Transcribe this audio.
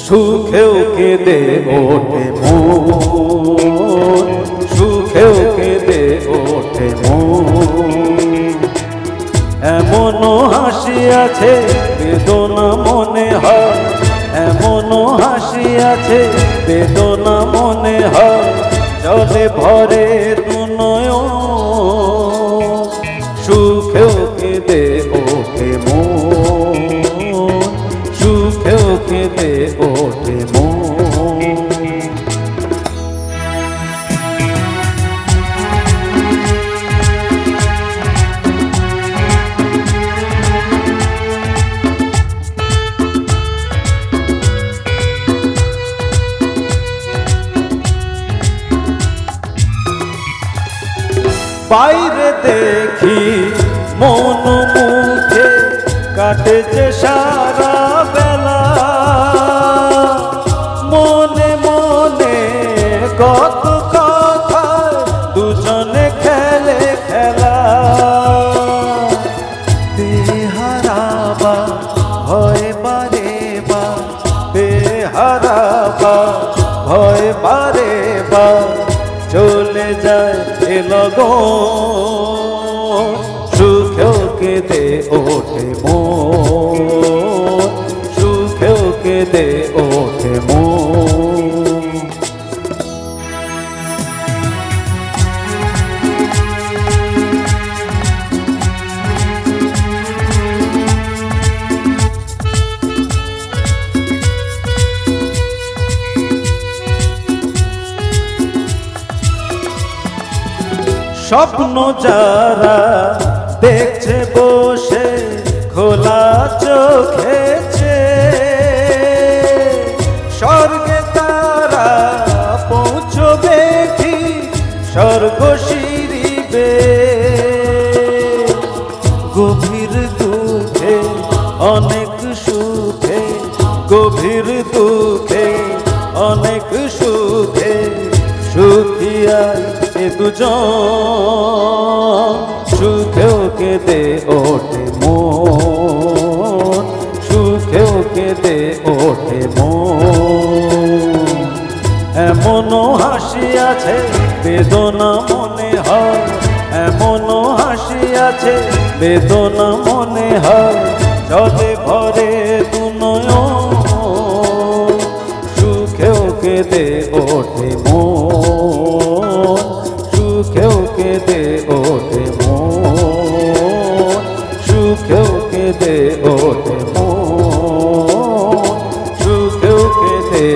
সুখেও কেঁদে ওঠে মন, সুখেও কেঁদে ওঠে মন। এমনও হাসি আছে বেদনা মনে হয়, এমনও হাসি আছে বেদনা মনে হয়, জলে ভরে দু নয়ন। সুখেও কেঁদে ওঠে মন, সুখেও কেঁদে ওঠে মন। বাইরে দেখি মন মুখে কাটেছে সারা বেলা, মনে মনে কত কথা দুজনে খেলে খেলা। বেহারাবা ভয় বারে বা, বেহারাবা ভয় বারে বা, চলে যায় এ লগন। সুখেও কেঁদে ওঠে মন, সুখেও কেঁদে ওঠে মন। স্বপ্ন যারা দেখছে বসে খোলা চোখেছে, স্বর্গে তারা পৌঁছবে কি স্বর্গ সিঁড়িবে। গভীর দুঃখে অনেক সুখে, গভীর দুঃখে অনেক সুখে, সুখিয়ায় দুজন। সুখেও কেঁদে ওঠে মন, সুখেও কেঁদে ওঠে মন। এমনও হাসি আছে বেদনা মনে হয়, এমনও হাসি আছে বেদনা মনে হয়, জলে ভরে দু নয়ন। সুখেও কেঁদে ওঠে মন, সুখেও কেঁদে ওঠে মন, সুখেও কেঁদে ওঠে মন, সুখেও কেঁদে